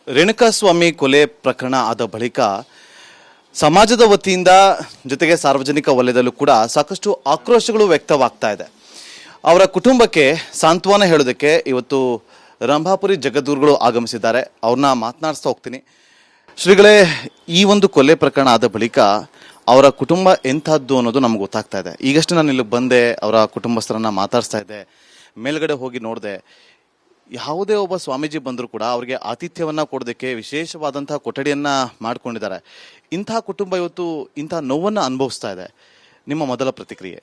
ರೇಣುಕಾಸ್ವಾಮಿ ಕೊಲೆ ಪ್ರಕರಣ ಆದ ಬಳಿಕ ಸಮಾಜದ ವತಿಯಿಂದ ಜೊತೆಗೆ ಸಾರ್ವಜನಿಕ ವಲಯದಲ್ಲೂ ಕೂಡ ಸಾಕಷ್ಟು ಆಕ್ರೋಶಗಳು ವ್ಯಕ್ತವಾಗ್ತಾ ಇದೆ. ಅವರ ಕುಟುಂಬಕ್ಕೆ ಸಾಂತ್ವನ ಹೇಳೋದಕ್ಕೆ ಇವತ್ತು ರಂಭಾಪುರಿ ಜಗದ್ಗುರುಗಳು ಆಗಮಿಸಿದ್ದಾರೆ. ಅವ್ರನ್ನ ಮಾತನಾಡಿಸ್ತಾ ಹೋಗ್ತೀನಿ. ಶ್ರೀಗಳೇ, ಈ ಒಂದು ಕೊಲೆ ಪ್ರಕರಣ ಆದ ಬಳಿಕ ಅವರ ಕುಟುಂಬ ಎಂಥದ್ದು ಅನ್ನೋದು ನಮ್ಗೆ ಗೊತ್ತಾಗ್ತಾ ಇದೆ. ಈಗಷ್ಟೇ ನಾನು ಇಲ್ಲಿ ಬಂದೆ, ಅವರ ಕುಟುಂಬಸ್ಥರನ್ನ ಮಾತಾಡಿಸ್ತಾ ಇದ್ದೆ, ಮೇಲ್ಗಡೆ ಹೋಗಿ ನೋಡಿದೆ. ಯಾವುದೇ ಒಬ್ಬ ಸ್ವಾಮೀಜಿ ಬಂದರೂ ಕೂಡ ಅವರಿಗೆ ಆತಿಥ್ಯವನ್ನ ಕೊಡೋದಕ್ಕೆ ವಿಶೇಷವಾದಂತಹ ಕೊಠಡಿಯನ್ನ ಮಾಡ್ಕೊಂಡಿದ್ದಾರೆ. ಇಂತಹ ಕುಟುಂಬ ಇವತ್ತು ಇಂತಹ ನೋವನ್ನು ಅನುಭವಿಸ್ತಾ ಇದೆ. ನಿಮ್ಮ ಮೊದಲ ಪ್ರತಿಕ್ರಿಯೆ?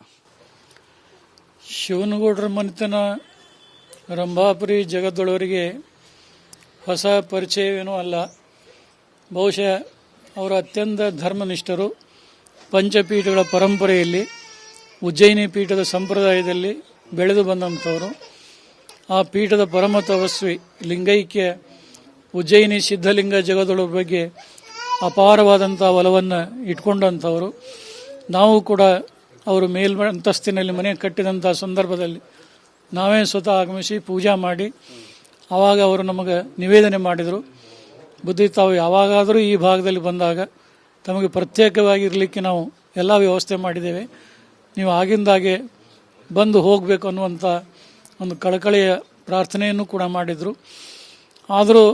ಶಿವನಗೌಡರ ಮನೆತನ ರಂಭಾಪುರಿ ಜಗದ್ದೊಳವರಿಗೆ ಹೊಸ ಪರಿಚಯವೇನೂ ಅಲ್ಲ. ಬಹುಶಃ ಅವರು ಅತ್ಯಂತ ಧರ್ಮನಿಷ್ಠರು. ಪಂಚಪೀಠಗಳ ಪರಂಪರೆಯಲ್ಲಿ ಉಜ್ಜಯಿನಿ ಪೀಠದ ಸಂಪ್ರದಾಯದಲ್ಲಿ ಬೆಳೆದು ಬಂದಂಥವರು. ಆ ಪೀಠದ ಪರಮ ತಪಸ್ವಿ ಲಿಂಗೈಕ್ಯ ಉಜ್ಜಯಿನಿ ಸಿದ್ಧಲಿಂಗ ಜಗದೊಳ ಬಗ್ಗೆ ಅಪಾರವಾದಂಥ ಒಲವನ್ನು ಇಟ್ಕೊಂಡಂಥವರು. ನಾವು ಕೂಡ ಅವರು ಮೇಲ್ಮಂತಸ್ತಿನಲ್ಲಿ ಮನೆ ಕಟ್ಟಿದಂಥ ಸಂದರ್ಭದಲ್ಲಿ ನಾವೇ ಸ್ವತಃ ಆಗಮಿಸಿ ಪೂಜಾ ಮಾಡಿ ಆವಾಗ ಅವರು ನಮಗೆ ನಿವೇದನೆ ಮಾಡಿದರು. ಬುದ್ಧಿ, ತಾವು ಯಾವಾಗಾದರೂ ಈ ಭಾಗದಲ್ಲಿ ಬಂದಾಗ ತಮಗೆ ಪ್ರತ್ಯೇಕವಾಗಿರಲಿಕ್ಕೆ ನಾವು ಎಲ್ಲ ವ್ಯವಸ್ಥೆ ಮಾಡಿದ್ದೇವೆ, ನೀವು ಆಗಿಂದಾಗೆ ಬಂದು ಹೋಗಬೇಕು ಅನ್ನುವಂಥ ಒಂದು ಕಳಕಳಿಯ ಪ್ರಾರ್ಥನೆಯನ್ನು ಕೂಡ ಮಾಡಿದರು. ಆದರೂ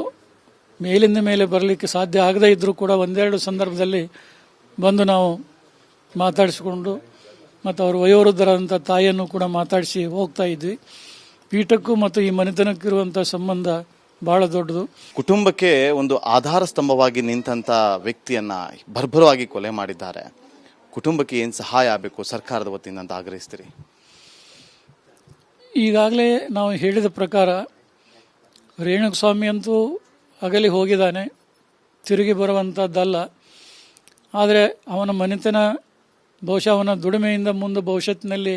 ಮೇಲಿಂದ ಮೇಲೆ ಬರಲಿಕ್ಕೆ ಸಾಧ್ಯ ಆಗದೇ ಇದ್ದರೂ ಕೂಡ ಒಂದೆರಡು ಸಂದರ್ಭದಲ್ಲಿ ಬಂದು ನಾವು ಮಾತಾಡಿಸಿಕೊಂಡು ಮತ್ತು ಅವರು ವಯೋವೃದ್ಧರಾದಂಥ ತಾಯಿಯನ್ನು ಕೂಡ ಮಾತಾಡಿಸಿ ಹೋಗ್ತಾ ಇದ್ವಿ. ಪೀಠಕ್ಕೂ ಮತ್ತು ಈ ಮನೆತನಕ್ಕಿರುವಂಥ ಸಂಬಂಧ ಬಹಳ ದೊಡ್ಡದು. ಕುಟುಂಬಕ್ಕೆ ಒಂದು ಆಧಾರ ಸ್ತಂಭವಾಗಿ ನಿಂತಹ ವ್ಯಕ್ತಿಯನ್ನ ಬರ್ಬರವಾಗಿ ಕೊಲೆ ಮಾಡಿದ್ದಾರೆ. ಕುಟುಂಬಕ್ಕೆ ಏನು ಸಹಾಯ ಆಗಬೇಕು ಸರ್ಕಾರದ ವತಿಯಿಂದ ಅಂತ ಆಗ್ರಹಿಸ್ತೀರಿ? ಈಗಾಗಲೇ ನಾವು ಹೇಳಿದ ಪ್ರಕಾರ ರೇಣುಕಸ್ವಾಮಿ ಅಂತೂ ಅಗಲಿ ಹೋಗಿದ್ದಾನೆ, ತಿರುಗಿ ಬರುವಂಥದ್ದಲ್ಲ. ಆದರೆ ಅವನ ಮನೆತನ ಬಹುಶಃ ಅವನ ದುಡಿಮೆಯಿಂದ ಮುಂದೆ ಭವಿಷ್ಯತ್ತಿನಲ್ಲಿ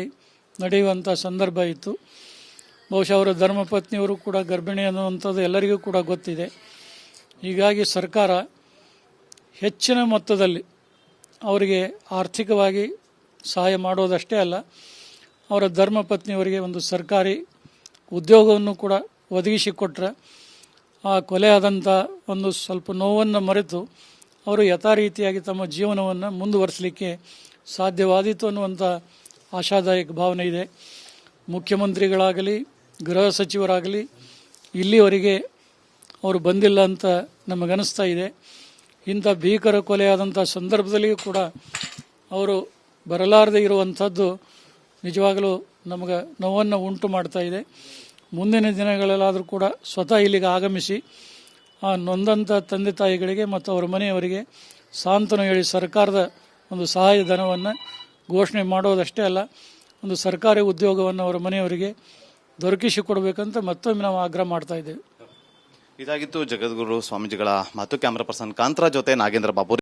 ನಡೆಯುವಂಥ ಸಂದರ್ಭ ಇತ್ತು. ಬಹುಶಃ ಅವರ ಧರ್ಮಪತ್ನಿಯವರು ಕೂಡ ಗರ್ಭಿಣಿ ಅನ್ನುವಂಥದ್ದು ಎಲ್ಲರಿಗೂ ಕೂಡ ಗೊತ್ತಿದೆ. ಹೀಗಾಗಿ ಸರ್ಕಾರ ಹೆಚ್ಚಿನ ಮೊತ್ತದಲ್ಲಿ ಅವರಿಗೆ ಆರ್ಥಿಕವಾಗಿ ಸಹಾಯ ಮಾಡೋದಷ್ಟೇ ಅಲ್ಲ, ಅವರ ಧರ್ಮಪತ್ನಿಯವರಿಗೆ ಒಂದು ಸರ್ಕಾರಿ ಉದ್ಯೋಗವನ್ನು ಕೂಡ ಒದಗಿಸಿಕೊಟ್ರೆ ಆ ಕೊಲೆ ಆದಂಥ ಒಂದು ಸ್ವಲ್ಪ ನೋವನ್ನು ಮರೆತು ಅವರು ಯಥಾರೀತಿಯಾಗಿ ತಮ್ಮ ಜೀವನವನ್ನು ಮುಂದುವರಿಸಲಿಕ್ಕೆ ಸಾಧ್ಯವಾದೀತು ಅನ್ನುವಂಥ ಆಶಾದಾಯಕ ಭಾವನೆ ಇದೆ. ಮುಖ್ಯಮಂತ್ರಿಗಳಾಗಲಿ ಗೃಹ ಸಚಿವರಾಗಲಿ ಇಲ್ಲಿವರೆಗೆ ಅವರು ಬಂದಿಲ್ಲ ಅಂತ ನಮಗನಿಸ್ತಾ ಇದೆ. ಇಂಥ ಭೀಕರ ಕೊಲೆಯಾದಂಥ ಸಂದರ್ಭದಲ್ಲಿಯೂ ಕೂಡ ಅವರು ಬರಲಾರದೆ ಇರುವಂಥದ್ದು ನಿಜವಾಗಲೂ ನಮಗೆ ನೋವನ್ನು ಉಂಟು ಮಾಡ್ತಾ ಇದೆ. ಮುಂದಿನ ದಿನಗಳಲ್ಲಾದರೂ ಕೂಡ ಸ್ವತಃ ಇಲ್ಲಿಗೆ ಆಗಮಿಸಿ ಆ ನೊಂದಂಥ ತಂದೆ ತಾಯಿಗಳಿಗೆ ಮತ್ತು ಅವರ ಮನೆಯವರಿಗೆ ಸಾಂತ್ವನ ಹೇಳಿ ಸರ್ಕಾರದ ಒಂದು ಸಹಾಯಧನವನ್ನು ಘೋಷಣೆ ಮಾಡೋದಷ್ಟೇ ಅಲ್ಲ, ಒಂದು ಸರ್ಕಾರಿ ಉದ್ಯೋಗವನ್ನು ಅವರ ಮನೆಯವರಿಗೆ ದೊರಕಿಸಿಕೊಡ್ಬೇಕಂತ ಮತ್ತೊಮ್ಮೆ ನಾವು ಆಗ್ರಹ ಮಾಡ್ತಾ ಇದ್ದೇವೆ. ಇದಾಗಿತ್ತು ಜಗದ್ಗುರು ಸ್ವಾಮೀಜಿಗಳ ಮಾತು. ಕ್ಯಾಮರಾ ಪರ್ಸನ್ ಕಾಂತರಾಜ್ ಜೊತೆ ನಾಗೇಂದ್ರ ಬಾಬು.